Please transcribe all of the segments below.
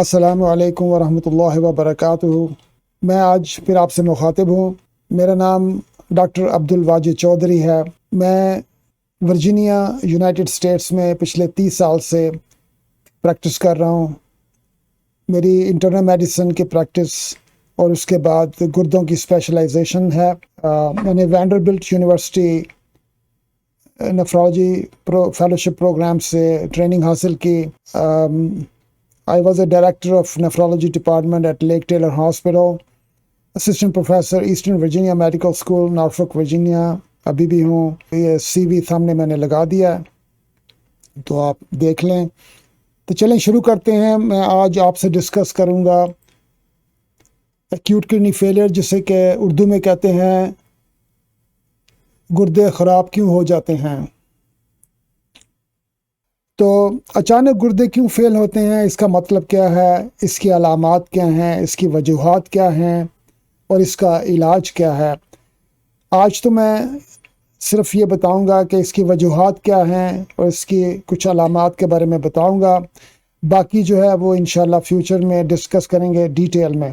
السلام علیکم ورحمۃ اللہ وبرکاتہ۔ میں آج پھر آپ سے مخاطب ہوں۔ میرا نام ڈاکٹر عبدالواجد چودھری ہے۔ میں ورجینیا یونائٹڈ اسٹیٹس میں پچھلے 30 سال سے پریکٹس کر رہا ہوں۔ میری انٹرنل میڈیسن کی پریکٹس اور اس کے بعد گردوں کی اسپیشلائزیشن ہے۔ میں نے Vanderbilt university nephrology fellowship programme سے ٹریننگ حاصل کی۔ I was a director of nephrology department at Lake Taylor Hospital, assistant professor Eastern Virginia Medical School, Norfolk, Virginia. ابھی بھی ہوں۔ یہ سی وی سامنے میں نے لگا دیا ہے تو آپ دیکھ لیں۔ تو چلیں شروع کرتے ہیں۔ میں آج آپ سے ڈسکس کروں گا ایکیوٹ کڈنی فیلئر، جسے کہ اردو میں کہتے ہیں گردے خراب کیوں ہو جاتے ہیں۔ تو اچانک گردے کیوں فیل ہوتے ہیں، اس کا مطلب کیا ہے، اس کی علامات کیا ہیں، اس کی وجوہات کیا ہیں اور اس کا علاج کیا ہے۔ آج تو میں صرف یہ بتاؤں گا کہ اس کی وجوہات کیا ہیں اور اس کی کچھ علامات کے بارے میں بتاؤں گا۔ باقی جو ہے وہ انشاءاللہ فیوچر میں ڈسکس کریں گے ڈیٹیل میں۔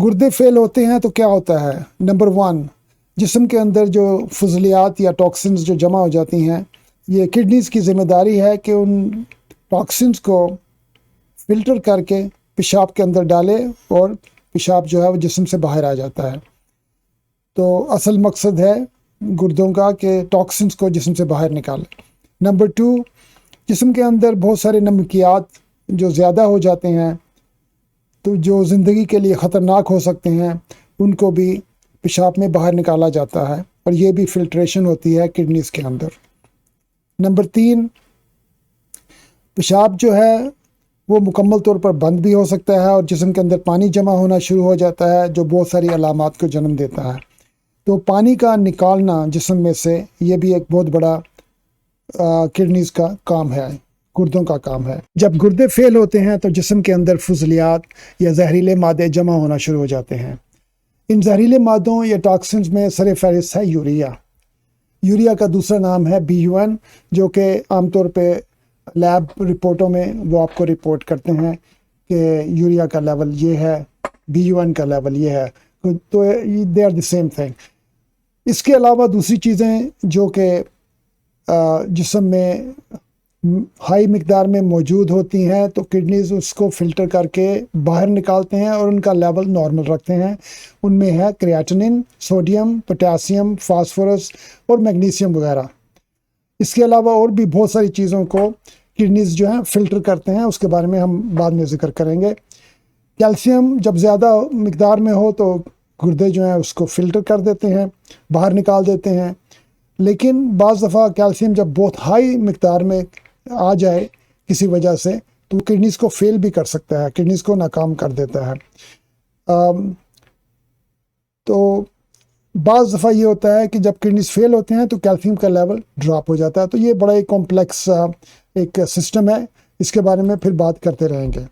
گردے فیل ہوتے ہیں تو کیا ہوتا ہے؟ نمبر 1، جسم کے اندر جو فضلیات یا ٹاکسنز جو جمع ہو جاتی ہیں، یہ کڈنیز کی ذمہ داری ہے کہ ان ٹاکسنز کو فلٹر کر کے پیشاب کے اندر ڈالے اور پیشاب جو ہے وہ جسم سے باہر آ جاتا ہے۔ تو اصل مقصد ہے گردوں کا کہ ٹاکسنز کو جسم سے باہر نکالے۔ نمبر 2، جسم کے اندر بہت سارے نمکیات جو زیادہ ہو جاتے ہیں تو جو زندگی کے لیے خطرناک ہو سکتے ہیں، ان کو بھی پیشاب میں باہر نکالا جاتا ہے اور یہ بھی فلٹریشن ہوتی ہے کڈنیز کے اندر۔ نمبر 3، پیشاب جو ہے وہ مکمل طور پر بند بھی ہو سکتا ہے اور جسم کے اندر پانی جمع ہونا شروع ہو جاتا ہے، جو بہت ساری علامات کو جنم دیتا ہے۔ تو پانی کا نکالنا جسم میں سے یہ بھی ایک بہت بڑا کڈنیز کا کام ہے، گردوں کا کام ہے۔ جب گردے فیل ہوتے ہیں تو جسم کے اندر فضلیات یا زہریلے مادے جمع ہونا شروع ہو جاتے ہیں۔ ان زہریلے مادوں یا ٹاکسنز میں سر فہرست ہے یوریا۔ یوریا کا دوسرا نام ہے BUN، جو کہ عام طور پہ لیب رپورٹوں میں وہ آپ کو رپورٹ کرتے ہیں کہ یوریا کا لیول یہ ہے، BUN کا لیول یہ ہے، تو they are the same thing. اس کے علاوہ دوسری چیزیں جو کہ جسم میں ہائی مقدار میں موجود ہوتی ہیں تو کڈنیز اس کو فلٹر کر کے باہر نکالتے ہیں اور ان کا لیول نارمل رکھتے ہیں۔ ان میں ہے کریاٹنن، سوڈیم، پوٹاسیم، فاسفورس اور میگنیسیم وغیرہ۔ اس کے علاوہ اور بھی بہت ساری چیزوں کو کڈنیز جو ہیں فلٹر کرتے ہیں، اس کے بارے میں ہم بعد میں ذکر کریں گے۔ کیلشیم جب زیادہ مقدار میں ہو تو گردے جو ہیں اس کو فلٹر کر دیتے ہیں، باہر نکال دیتے ہیں۔ لیکن بعض دفعہ کیلشیم جب بہت ہائی مقدار میں آ جائے کسی وجہ سے تو کڈنیز کو فیل بھی کر سکتا ہے، کڈنیز کو ناکام کر دیتا ہے۔ تو بعض دفعہ یہ ہوتا ہے کہ جب کڈنیز فیل ہوتے ہیں تو کیلشیم کا لیول ڈراپ ہو جاتا ہے۔ تو یہ بڑا ہی کمپلیکس ایک سسٹم ہے، اس کے بارے میں پھر بات کرتے رہیں گے۔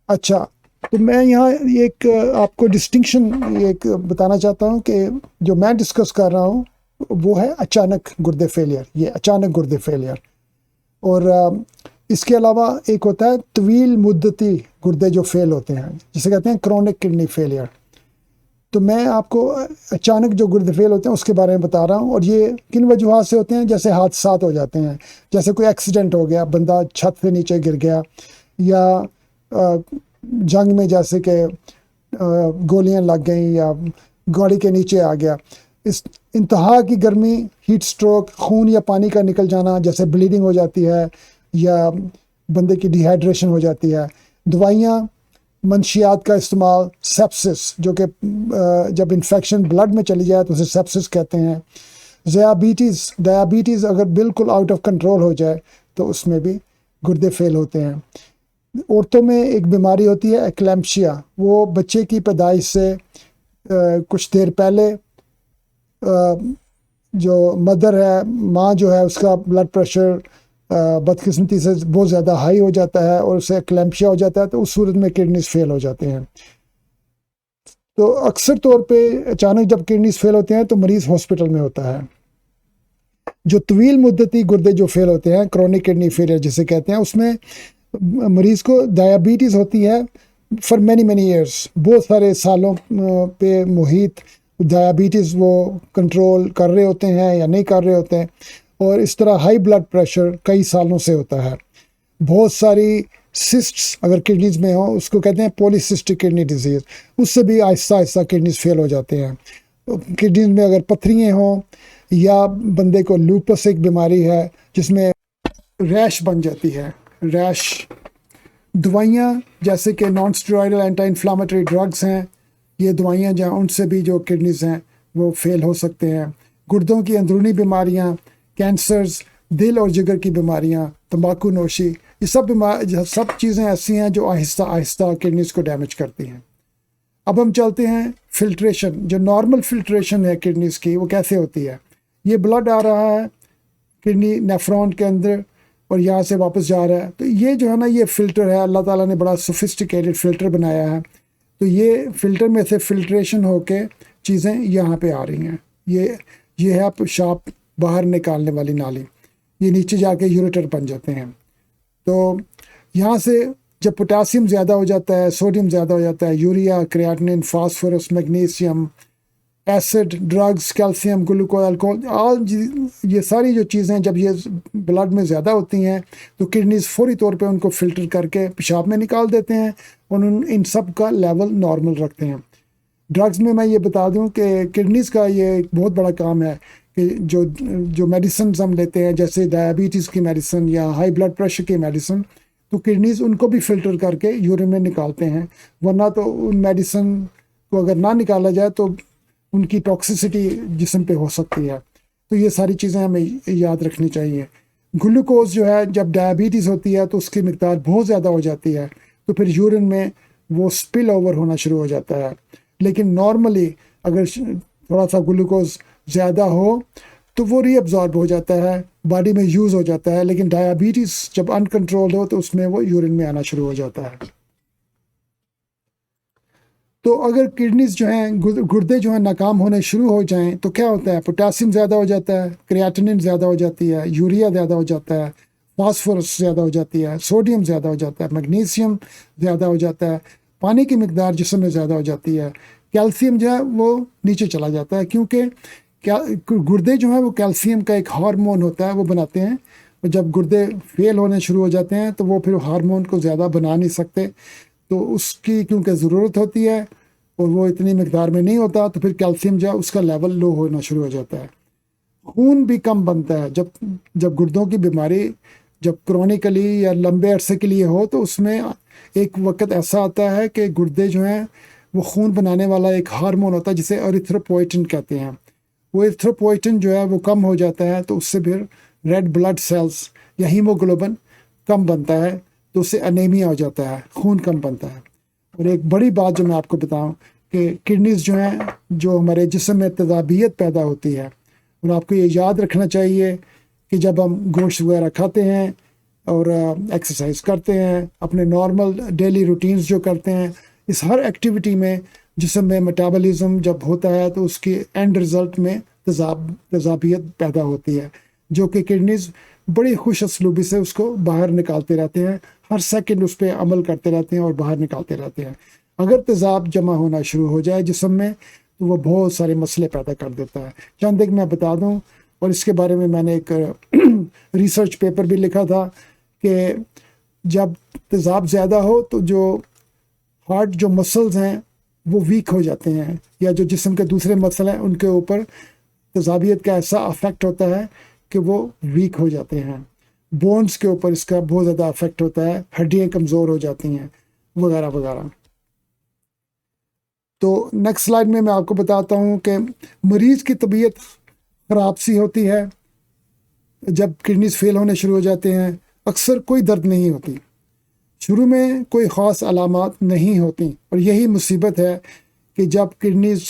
اچھا، تو میں یہاں ایک آپ کو ڈسٹنکشن ایک بتانا چاہتا ہوں کہ جو میں ڈسکس کر رہا ہوں وہ ہے اچانک گردے فیلئر، یہ اچانک گردے فیلئر۔ اور اس کے علاوہ ایک ہوتا ہے طویل مدتی گردے جو فیل ہوتے ہیں، جسے کہتے ہیں کرونک کڈنی فیلئر۔ تو میں آپ کو اچانک جو گردے فیل ہوتے ہیں اس کے بارے میں بتا رہا ہوں، اور یہ کن وجوہات سے ہوتے ہیں۔ جیسے حادثات ہو جاتے ہیں، جیسے کوئی ایکسیڈنٹ ہو گیا، بندہ چھت سے نیچے گر گیا، یا جنگ میں جیسے کہ گولیاں لگ گئیں یا گاڑی کے نیچے آ گیا، اس انتہا کی گرمی، ہیٹ سٹروک، خون یا پانی کا نکل جانا جیسے بلیڈنگ ہو جاتی ہے یا بندے کی ڈی ہائیڈریشن ہو جاتی ہے، دوائیاں، منشیات کا استعمال، سیپسس جو کہ جب انفیکشن بلڈ میں چلی جائے تو اسے سیپسس کہتے ہیں، ڈائبٹیز اگر بالکل آؤٹ آف کنٹرول ہو جائے تو اس میں بھی گردے فیل ہوتے ہیں۔ عورتوں میں ایک بیماری ہوتی ہے ایکلیمپشیا، وہ بچے کی پیدائش سے کچھ دیر پہلے جو مدر ہے، ماں جو ہے، اس کا بلڈ پریشر بدقسمتی سے بہت زیادہ ہائی ہو جاتا ہے اور اسے ایکلیمپشیا ہو جاتا ہے، تو اس صورت میں کڈنیز فیل ہو جاتے ہیں۔ تو اکثر طور پہ اچانک جب کڈنیز فیل ہوتے ہیں تو مریض ہاسپٹل میں ہوتا ہے۔ جو طویل مدتی گردے جو فیل ہوتے ہیں، کرونک کڈنی فیلئر جسے کہتے ہیں، اس میں مریض کو ڈائبٹیز ہوتی ہے فار مینی ایئرس، بہت سارے سالوں پہ محیط ڈائبٹیز وہ کنٹرول کر رہے ہوتے ہیں یا نہیں کر رہے ہوتے ہیں، اور اس طرح ہائی بلڈ پریشر کئی سالوں سے ہوتا ہے۔ بہت ساری سسٹس اگر کڈنیز میں ہوں، اس کو کہتے ہیں پولیسسٹک کڈنی ڈیزیز، اس سے بھی آہستہ آہستہ کڈنیز فیل ہو جاتے ہیں۔ کڈنیز میں اگر پتھریاں ہوں، یا بندے کو لوپس ایک بیماری ہے جس میں ریش بن جاتی ہے، ریش، دوائیاں جیسے کہ نان اسٹیرائڈل اینٹی انفلامٹری ڈرگس ہیں، یہ دوائیاں جو ان سے بھی جو کڈنیز ہیں وہ فیل ہو سکتے ہیں۔ گردوں کی اندرونی بیماریاں، کینسرز، دل اور جگر کی بیماریاں، تمباکو نوشی، یہ سب چیزیں ایسی ہیں جو آہستہ آہستہ کڈنیز کو ڈیمیج کرتی ہیں۔ اب ہم چلتے ہیں فلٹریشن، جو نارمل فلٹریشن ہے کڈنیز کی وہ کیسے ہوتی ہے۔ یہ بلڈ آ رہا ہے کڈنی نیفرون کے اندر اور یہاں سے واپس جا رہا ہے، تو یہ جو ہے نا یہ فلٹر ہے، اللہ تعالیٰ نے بڑا سوفسٹیکیٹڈ فلٹر بنایا ہے، تو یہ فلٹر میں سے فلٹریشن ہو کے چیزیں یہاں پہ آ رہی ہیں۔ یہ ہے پیشاب باہر نکالنے والی نالی، یہ نیچے جا کے یوریٹر بن جاتے ہیں۔ تو یہاں سے جب پوٹاسیم زیادہ ہو جاتا ہے، سوڈیم زیادہ ہو جاتا ہے، urea, creatinine, phosphorus, magnesium, acid, drugs, calcium, glucose, alcohol, یہ ساری جو چیزیں جب یہ بلڈ میں زیادہ ہوتی ہیں تو کڈنیز فوری طور پہ ان کو فلٹر کر کے پیشاب میں نکال دیتے ہیں اور ان سب کا لیول نارمل رکھتے ہیں۔ ڈرگز میں یہ بتا دوں کہ کڈنیز کا یہ ایک بہت بڑا کام ہے کہ جو میڈیسنز ہم لیتے ہیں جیسے ڈائبٹیز کی میڈیسن یا ہائی بلڈ پریشر کی میڈیسن، تو کڈنیز ان کو بھی فلٹر کر کے یورین میں نکالتے ہیں، ورنہ تو ان میڈیسن کو اگر نہ نکالا جائے تو ان کی ٹاکسیسٹی جسم پہ ہو سکتی ہے۔ تو یہ ساری چیزیں ہمیں یاد رکھنی چاہیے۔ گلوکوز جو ہے جب ڈائبٹیز ہوتی ہے تو اس کی مقدار بہت زیادہ ہو جاتی ہے، تو پھر یورین میں وہ سپل اوور ہونا شروع ہو جاتا ہے۔ لیکن نارملی اگر تھوڑا سا گلوکوز زیادہ ہو تو وہ ری ایبزارب ہو جاتا ہے، باڈی میں یوز ہو جاتا ہے، لیکن ڈائبٹیز جب ان کنٹرول ہو تو اس میں وہ یورین میں آنا شروع ہو جاتا ہے۔ تو اگر کڈنیز جو ہیں، گردے جو ہیں ناکام ہونے شروع ہو جائیں تو کیا ہوتا ہے؟ پوٹاسیم زیادہ ہو جاتا ہے، کریاٹنین زیادہ ہو جاتی ہے، یوریا زیادہ ہو جاتا ہے، فاسفورس زیادہ ہو جاتی ہے، سوڈیم زیادہ ہو جاتا ہے، میگنیشیم زیادہ ہو جاتا ہے، پانی کی مقدار جسم میں زیادہ ہو جاتی ہے، کیلشیم جو ہے وہ نیچے چلا جاتا ہے، کیونکہ گردے جو ہیں وہ کیلشیم کا ایک ہارمون ہوتا ہے وہ بناتے ہیں، اور جب گردے فیل ہونے شروع ہو جاتے ہیں تو وہ پھر ہارمون کو زیادہ بنا نہیں سکتے، تو اس کی کیونکہ ضرورت ہوتی ہے اور وہ اتنی مقدار میں نہیں ہوتا، تو پھر کیلشیم جو ہے اس کا لیول لو ہونا شروع ہو جاتا ہے۔ خون بھی کم بنتا ہے جب گردوں کی بیماری جب کرونیکلی یا لمبے عرصے کے لیے ہو، تو اس میں ایک وقت ایسا آتا ہے کہ گردے جو ہیں وہ خون بنانے والا ایک ہارمون ہوتا ہے جسے ایریتھروپوئٹن کہتے ہیں، وہ ایریتھروپوئٹن جو ہے وہ کم ہو جاتا ہے، تو اس سے پھر ریڈ بلڈ سیلز یا ہیموگلوبن کم بنتا ہے، تو اس سے انیمیا ہو جاتا ہے، خون کم بنتا ہے۔ اور ایک بڑی بات جو میں آپ کو بتاؤں کہ کڈنیز جو ہیں جو ہمارے جسم میں تذابیت پیدا ہوتی ہے، اور آپ کو یہ یاد رکھنا چاہیے کہ جب ہم گوشت وغیرہ کھاتے ہیں اور ایکسرسائز کرتے ہیں، اپنے نارمل ڈیلی روٹینز جو کرتے ہیں، اس ہر ایکٹیویٹی میں جسم میں میٹابولزم جب ہوتا ہے تو اس کی اینڈ رزلٹ میں تذابیت پیدا ہوتی ہے، جو کہ کڈنیز بڑی خوش اسلوبی سے اس کو باہر نکالتے رہتے ہیں، ہر سیکنڈ اس پہ عمل کرتے رہتے ہیں اور باہر نکالتے رہتے ہیں۔ اگر تیزاب جمع ہونا شروع ہو جائے جسم میں تو وہ بہت سارے مسئلے پیدا کر دیتا ہے۔ چند ایک میں بتا دوں، اور اس کے بارے میں نے ایک ریسرچ پیپر بھی لکھا تھا کہ جب تیزاب زیادہ ہو تو جو ہارٹ جو مسلز ہیں وہ ویک ہو جاتے ہیں، یا جو جسم کے دوسرے مسل ہیں ان کے اوپر تیزابیت کا ایسا افیکٹ ہوتا ہے کہ وہ ویک ہو جاتے ہیں، بونز کے اوپر اس کا بہت زیادہ افیکٹ ہوتا ہے، ہڈیاں کمزور ہو جاتی ہیں وغیرہ وغیرہ۔ تو نیکسٹ سلائیڈ میں آپ کو بتاتا ہوں کہ مریض کی طبیعت خراب سی ہوتی ہے جب کڈنیز فیل ہونے شروع ہو جاتے ہیں، اکثر کوئی درد نہیں ہوتی، شروع میں کوئی خاص علامات نہیں ہوتی، اور یہی مصیبت ہے کہ جب کڈنیز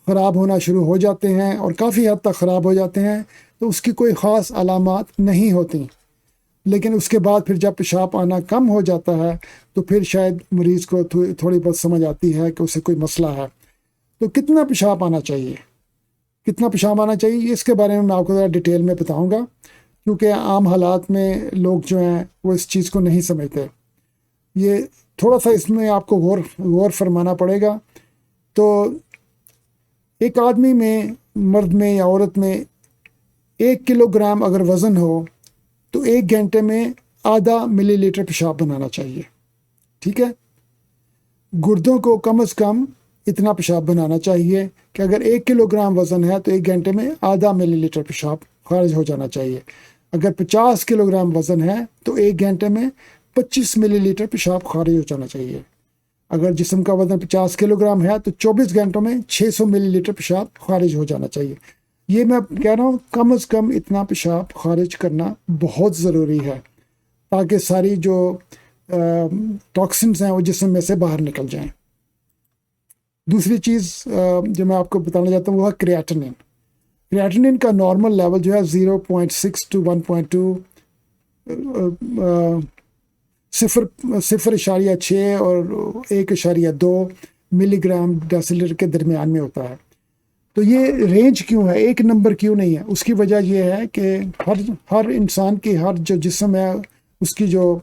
خراب ہونا شروع ہو جاتے ہیں اور کافی حد تک خراب ہو جاتے ہیں تو اس کی کوئی خاص علامات نہیں ہوتی، لیکن اس کے بعد پھر جب پیشاب آنا کم ہو جاتا ہے تو پھر شاید مریض کو تھوڑی بہت سمجھ آتی ہے کہ اسے کوئی مسئلہ ہے۔ تو کتنا پیشاب آنا چاہیے، کتنا پیشاب آنا چاہیے، اس کے بارے میں آپ کو ذرا ڈیٹیل میں بتاؤں گا، کیونکہ عام حالات میں لوگ جو ہیں وہ اس چیز کو نہیں سمجھتے۔ یہ تھوڑا سا اس میں آپ کو غور فرمانا پڑے گا. تو ایک آدمی میں، مرد میں یا عورت میں 1 کلو گرام اگر وزن ہو تو 1 گھنٹے میں آدھا ملی لیٹر پیشاب بنانا چاہیے. ٹھیک ہے. گردوں کو کم از کم اتنا پیشاب بنانا چاہیے کہ اگر 1 کلو گرام وزن ہے تو 1 گھنٹے میں آدھا ملی لیٹر پیشاب خارج ہو جانا چاہیے. اگر 50 کلو گرام وزن ہے تو 1 گھنٹے میں 25 ملی لیٹر پیشاب خارج ہو جانا چاہیے. اگر جسم کا وزن 50 کلو گرام ہے تو 24 گھنٹوں میں 600 ملی لیٹر پیشاب خارج ہو جانا چاہیے. یہ میں کہہ رہا ہوں کم از کم اتنا پیشاب خارج کرنا بہت ضروری ہے تاکہ ساری جو ٹاکسنز ہیں وہ جسم میں سے باہر نکل جائیں. دوسری چیز جو میں آپ کو بتانا چاہتا ہوں وہ ہے کریاٹنین. کریاٹنین کا نارمل لیول جو ہے 0.6 to 1.2 0.6 اور 1.2 ملی گرام ڈیسی لیٹر کے درمیان میں ہوتا ہے. تو یہ رینج کیوں ہے، ایک نمبر کیوں نہیں ہے؟ اس کی وجہ یہ ہے کہ ہر انسان کی ہر جو جسم ہے اس کی جو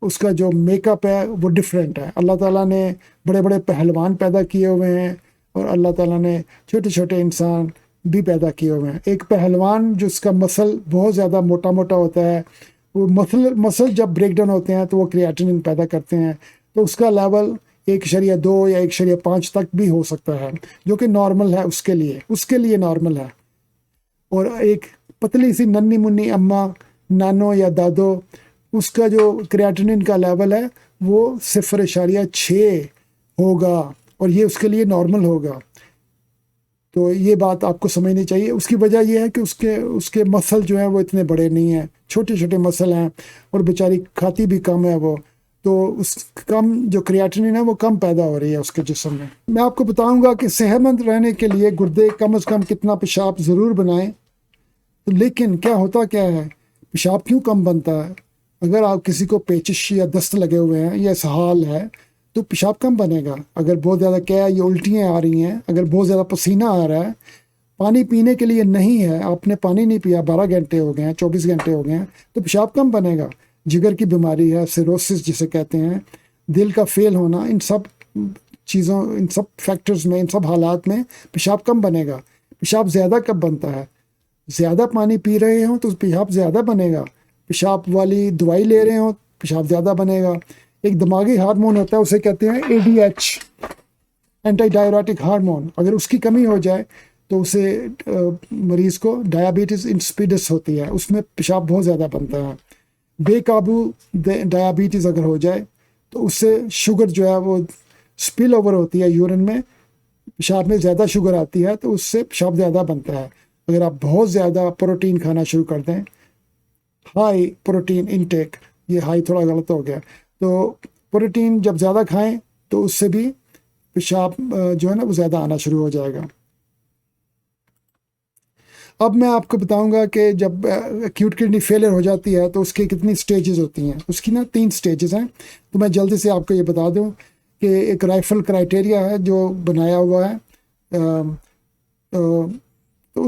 اس کا جو میک اپ ہے وہ ڈفرینٹ ہے. اللہ تعالیٰ نے بڑے بڑے پہلوان پیدا کیے ہوئے ہیں اور اللہ تعالیٰ نے چھوٹے چھوٹے انسان بھی پیدا کیے ہوئے ہیں. ایک پہلوان جس کا مسل بہت زیادہ موٹا موٹا ہوتا ہے، وہ مسل جب بریک ڈاؤن ہوتے ہیں تو وہ کریاٹنین پیدا کرتے ہیں، تو اس کا لیول 1.2 یا 1.5 تک بھی ہو سکتا ہے، جو کہ نارمل ہے اس کے لیے نارمل ہے. اور ایک پتلی سی ننی منی اماں، نانو یا دادو، اس کا جو کریاٹنین کا لیول ہے وہ 0.6 ہوگا اور یہ اس کے لیے نارمل ہوگا. تو یہ بات آپ کو سمجھنی چاہیے. اس کی وجہ یہ ہے کہ اس کے مسل جو ہیں وہ اتنے بڑے نہیں ہیں، چھوٹے چھوٹے مسل ہیں اور بیچاری کھاتی بھی کم ہے وہ، تو اس کم جو کریاٹنین ہے وہ کم پیدا ہو رہی ہے اس کے جسم میں. میں آپ کو بتاؤں گا کہ صحت مند رہنے کے لیے گردے کم از کم کتنا پیشاب ضرور بنائیں. لیکن کیا ہوتا کیا ہے، پیشاب کیوں کم بنتا ہے؟ اگر آپ کسی کو پیچش یا دست لگے ہوئے ہیں یا اسہال ہے تو پیشاب کم بنے گا. اگر بہت زیادہ کیا ہے، یہ الٹیاں آ رہی ہیں، اگر بہت زیادہ پسینہ آ رہا ہے، پانی پینے کے لیے نہیں ہے، آپ نے پانی نہیں پیا، 12 گھنٹے ہو گئے ہیں، 24 گھنٹے ہو گئے ہیں، تو پیشاب کم بنے گا. جگر کی بیماری ہے، سیروسس جسے کہتے ہیں، دل کا فیل ہونا، ان سب چیزوں، ان سب فیکٹرز میں، ان سب حالات میں پیشاب کم بنے گا. پیشاب زیادہ کب بنتا ہے؟ زیادہ پانی پی رہے ہوں تو پیشاب زیادہ بنے گا. پیشاب والی دوائی لے رہے ہوں پیشاب زیادہ بنے گا. ایک دماغی ہارمون ہوتا ہے، اسے کہتے ہیں ADH، اینٹی ڈائیوریٹک ہارمون. اگر اس کی کمی ہو جائے تو اسے مریض کو ڈائبٹیز انسپیڈس ہوتی ہے، اس میں پیشاب بہت زیادہ بنتا ہے. بے قابو ڈائبٹیز اگر ہو جائے تو اس سے شوگر جو ہے وہ سپل اوور ہوتی ہے یورین میں، پیشاب میں زیادہ شوگر آتی ہے تو اس سے پیشاب زیادہ بنتا ہے. اگر آپ بہت زیادہ پروٹین کھانا شروع کر دیں، ہائی پروٹین انٹیک، یہ ہائی تھوڑا غلط ہو گیا، تو پروٹین جب زیادہ کھائیں تو اس سے بھی پیشاب جو ہے نا وہ زیادہ آنا شروع ہو جائے گا. اب میں آپ کو بتاؤں گا کہ جب ایکیوٹ کڈنی فیلر ہو جاتی ہے تو اس کی کتنی سٹیجز ہوتی ہیں. اس کی نا 3 سٹیجز ہیں. تو میں جلدی سے آپ کو یہ بتا دوں کہ ایک رائفل کرائٹیریا ہے جو بنایا ہوا ہے، تو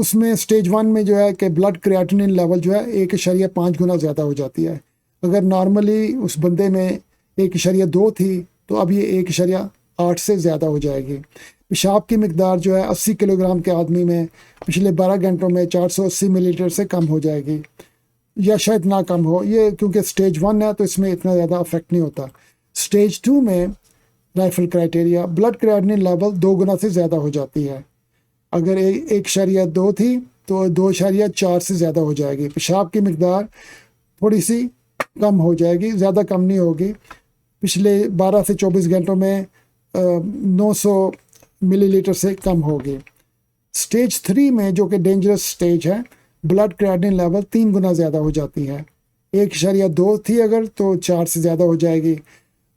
اس میں سٹیج 1 میں جو ہے کہ بلڈ کریاٹنین لیول جو ہے 1.5 گنا زیادہ ہو جاتی ہے. اگر نارملی اس بندے میں 1.2 تھی تو اب یہ 1.8 سے زیادہ ہو جائے گی. پیشاب کی مقدار جو ہے 80 کلو گرام کے آدمی میں پچھلے 12 گھنٹوں میں 480 ملی لیٹر سے کم ہو جائے گی، یا شاید نہ کم ہو. یہ کیونکہ سٹیج 1 ہے تو اس میں اتنا زیادہ افیکٹ نہیں ہوتا. سٹیج 2 میں رائفل کرائٹیریا بلڈ کریاٹنین لیول 2 گنا سے زیادہ ہو جاتی ہے. اگر 1.2 تھی تو 2.4 سے زیادہ ہو جائے گی. پیشاب کی مقدار تھوڑی سی کم ہو جائے گی، زیادہ کم نہیں ہوگی. پچھلے 12 سے 24 گھنٹوں میں 900 ملی لیٹر سے کم ہوگی. سٹیج 3 میں جو کہ ڈینجرس سٹیج ہے، بلڈ کریاٹنین لیول 3 گنا زیادہ ہو جاتی ہے. 1.2 تھی اگر تو 4 سے زیادہ ہو جائے گی.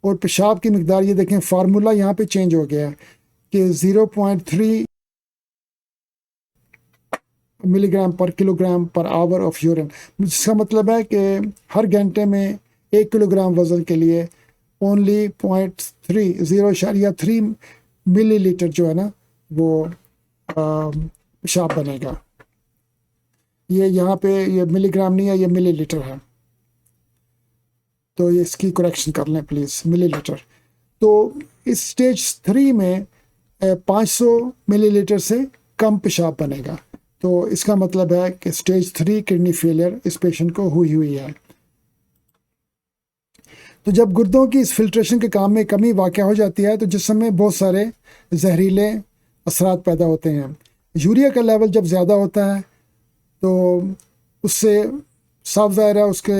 اور پیشاب کی مقدار یہ دیکھیں، فارمولا یہاں پہ چینج ہو گیا ہے کہ 0.3 ملی gram per kilo gram per hour of urine, جس کا مطلب ہے کہ ہر گھنٹے میں 1 کلو گرام وزن کے لیے اونلی 0.3 ملی لیٹر جو ہے نا وہ پیشاب بنے گا. یہ یہاں پہ یہ ملی گرام نہیں ہے، یہ ملی لیٹر ہے. تو یہ اس کی کریکشن کر لیں پلیز، ملی لیٹر. تو اس اسٹیج 3 میں 500 ملی لیٹر سے کم پیشاب بنے گا. تو اس کا مطلب ہے کہ اسٹیج 3 کڈنی فیلئر اس پیشنٹ کو ہوئی ہے. تو جب گردوں کی اس فلٹریشن کے کام میں کمی واقع ہو جاتی ہے تو جسم میں بہت سارے زہریلے اثرات پیدا ہوتے ہیں. یوریا کا لیول جب زیادہ ہوتا ہے تو اس سے صاف ظاہر ہے اس کے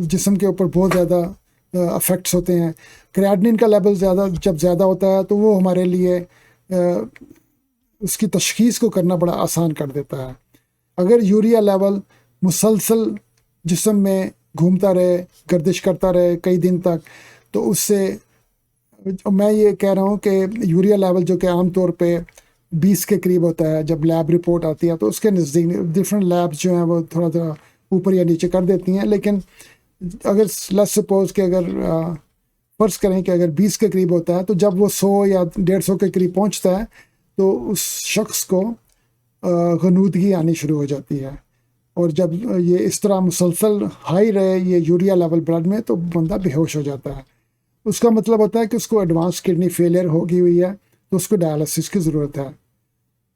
جسم کے اوپر بہت زیادہ افیکٹس ہوتے ہیں. کریاٹنین کا لیول جب زیادہ ہوتا ہے تو وہ ہمارے لیے اس کی تشخیص کو کرنا بڑا آسان کر دیتا ہے. اگر یوریا لیول مسلسل جسم میں گھومتا رہے، گردش کرتا رہے کئی دن تک، تو اس سے میں یہ کہہ رہا ہوں کہ یوریا لیول جو کہ عام طور پہ 20 کے قریب ہوتا ہے، جب لیب رپورٹ آتی ہے تو اس کے نزدیک ڈفرینٹ لیبس جو ہیں وہ تھوڑا اوپر یا نیچے کر دیتی ہیں. لیکن اگر لیٹس سپوز کہ اگر فرض کریں کہ اگر 20 کے قریب ہوتا ہے تو جب وہ 100 یا 150 کے قریب پہنچتا ہے تو اس شخص کو غنودگی آنی شروع ہو جاتی ہے. اور جب یہ اس طرح مسلسل ہائی رہے یہ یوریا لیول بلڈ میں تو بندہ بے ہوش ہو جاتا ہے. اس کا مطلب ہوتا ہے کہ اس کو ایڈوانس کڈنی فیلئر ہوئی ہے تو اس کو ڈائلسس کی ضرورت ہے.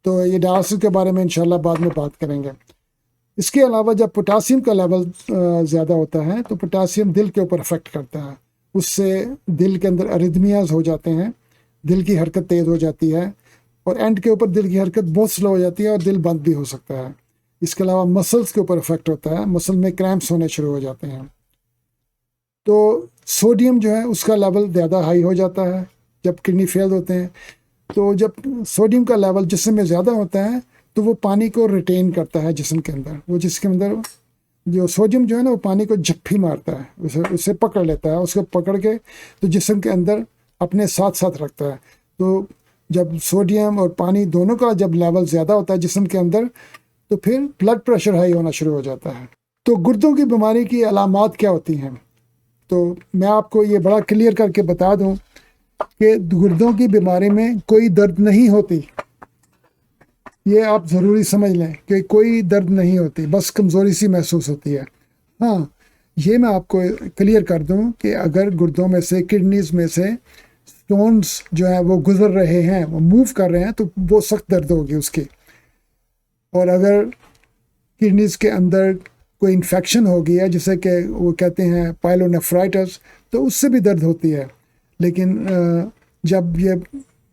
تو یہ ڈائلسس کے بارے میں انشاءاللہ بعد میں بات کریں گے. اس کے علاوہ جب پوٹاسیم کا لیول زیادہ ہوتا ہے تو پوٹاسیم دل کے اوپر افیکٹ کرتا ہے. اس سے دل کے اندر اریدمیاز ہو جاتے ہیں، دل کی حرکت تیز ہو جاتی ہے، اور اینڈ کے اوپر دل کی حرکت بہت سلو ہو جاتی ہے اور دل بند بھی ہو سکتا ہے. اس کے علاوہ مسلز کے اوپر افیکٹ ہوتا ہے، مسل میں کریمپس ہونے شروع ہو جاتے ہیں. تو سوڈیم جو ہے اس کا لیول زیادہ ہائی ہو جاتا ہے جب کڈنی فیل ہوتے ہیں. تو جب سوڈیم کا لیول جسم میں زیادہ ہوتا ہے تو وہ پانی کو ریٹین کرتا ہے جسم کے اندر. وہ جس کے اندر جو سوڈیم جو ہے نا وہ پانی کو جھپھی مارتا ہے، اسے پکڑ لیتا ہے، اس کو پکڑ کے تو جسم کے اندر اپنے ساتھ رکھتا ہے. تو جب سوڈیم اور پانی دونوں کا جب لیول زیادہ ہوتا ہے جسم کے اندر تو پھر بلڈ پریشر ہائی ہونا شروع ہو جاتا ہے. تو گردوں کی بیماری کی علامات کیا ہوتی ہیں؟ تو میں آپ کو یہ بڑا کلیئر کر کے بتا دوں کہ گردوں کی بیماری میں کوئی درد نہیں ہوتی. یہ آپ ضروری سمجھ لیں کہ کوئی درد نہیں ہوتی، بس کمزوری سی محسوس ہوتی ہے. ہاں یہ میں آپ کو کلیئر کر دوں کہ اگر گردوں میں سے کڈنیز میں سے سٹونز جو ہیں وہ گزر رہے ہیں، وہ موو کر رہے ہیں تو وہ سخت درد ہوگی اس کی. اور اگر کڈنیز کے اندر کوئی انفیکشن ہو گیا ہے جسے کہ وہ کہتے ہیں پائلونیفرائٹس تو اس سے بھی درد ہوتی ہے. لیکن جب یہ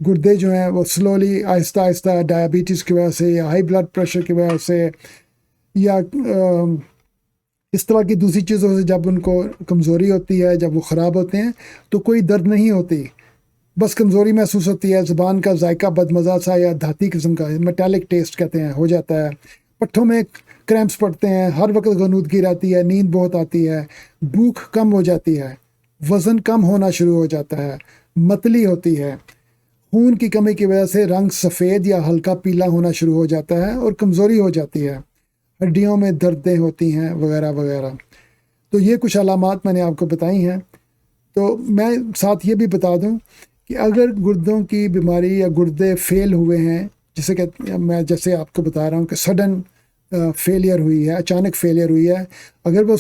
گردے جو ہیں وہ سلولی آہستہ آہستہ ڈائبٹیز کی وجہ سے یا ہائی بلڈ پریشر کی وجہ سے یا اس طرح کی دوسری چیزوں سے جب ان کو کمزوری ہوتی ہے، جب وہ خراب ہوتے ہیں تو کوئی درد نہیں ہوتی، بس کمزوری محسوس ہوتی ہے. زبان کا ذائقہ بدمزہ سا یا دھاتی قسم کا میٹالک ٹیسٹ کہتے ہیں ہو جاتا ہے. پٹھوں میں کریمپس پڑتے ہیں، ہر وقت غنودگی رہتی ہے، نیند بہت آتی ہے، بھوک کم ہو جاتی ہے، وزن کم ہونا شروع ہو جاتا ہے، متلی ہوتی ہے، خون کی کمی کی وجہ سے رنگ سفید یا ہلکا پیلا ہونا شروع ہو جاتا ہے اور کمزوری ہو جاتی ہے، ہڈیوں میں دردیں ہوتی ہیں وغیرہ وغیرہ. تو یہ کچھ علامات میں نے آپ کو بتائی ہیں. تو میں ساتھ یہ بھی بتا دوں کہ اگر گردوں کی بیماری یا گردے فیل ہوئے ہیں، جسے کہ میں جیسے آپ کو بتا رہا ہوں کہ سڈن فیلئر ہوئی ہے، اچانک فیلئر ہوئی ہے، اگر وہ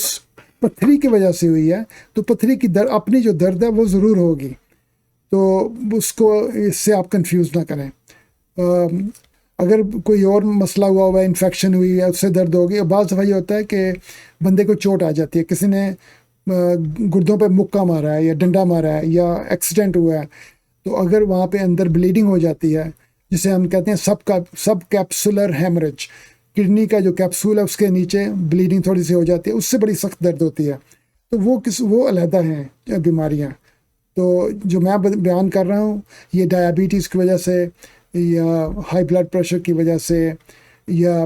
پتھری کی وجہ سے ہوئی ہے تو پتھری کی اپنی جو درد ہے وہ ضرور ہوگی. تو اس کو اس سے آپ کنفیوز نہ کریں. اگر کوئی اور مسئلہ ہوا ہے، انفیکشن ہوئی ہے، اس سے درد ہوگی. اور بعض دفعہ یہ ہوتا ہے کہ بندے کو چوٹ آ جاتی ہے، کسی نے گردوں پہ مکہ مارا ہے یا ڈنڈا مارا ہے یا ایکسیڈنٹ ہوا ہے، تو اگر وہاں پہ اندر بلیڈنگ ہو جاتی ہے جسے ہم کہتے ہیں سب کیپسولر ہیمریج، کڈنی کا جو کیپسول ہے اس کے نیچے بلیڈنگ تھوڑی سی ہو جاتی ہے، اس سے بڑی سخت درد ہوتی ہے. تو وہ علیحدہ ہیں بیماریاں. تو جو میں بیان کر رہا ہوں یہ ڈائبٹیز کی وجہ سے یا ہائی بلڈ پریشر کی وجہ سے یا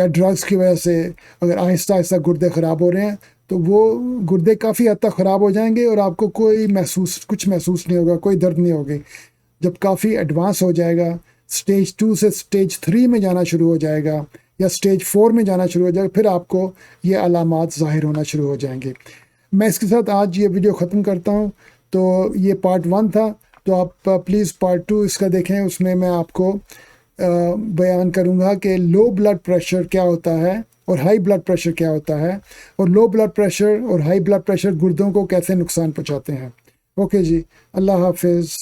ڈرگس کی وجہ سے اگر آہستہ آہستہ گردے خراب ہو رہے ہیں تو وہ گردے کافی حد تک خراب ہو جائیں گے اور آپ کو کچھ محسوس نہیں ہوگا، کوئی درد نہیں ہوگی. جب کافی ایڈوانس ہو جائے گا، سٹیج 2 سے سٹیج 3 میں جانا شروع ہو جائے گا یا سٹیج 4 میں جانا شروع ہو جائے گا، پھر آپ کو یہ علامات ظاہر ہونا شروع ہو جائیں گے. میں اس کے ساتھ آج یہ ویڈیو ختم کرتا ہوں. تو یہ پارٹ 1 تھا، تو آپ پلیز پارٹ 2 اس کا دیکھیں. اس میں آپ کو بیان کروں گا کہ لو بلڈ پریشر کیا ہوتا ہے اور ہائی بلڈ پریشر کیا ہوتا ہے، اور لو بلڈ پریشر اور ہائی بلڈ پریشر گردوں کو کیسے نقصان پہنچاتے ہیں۔ اوکے جی، اللہ حافظ۔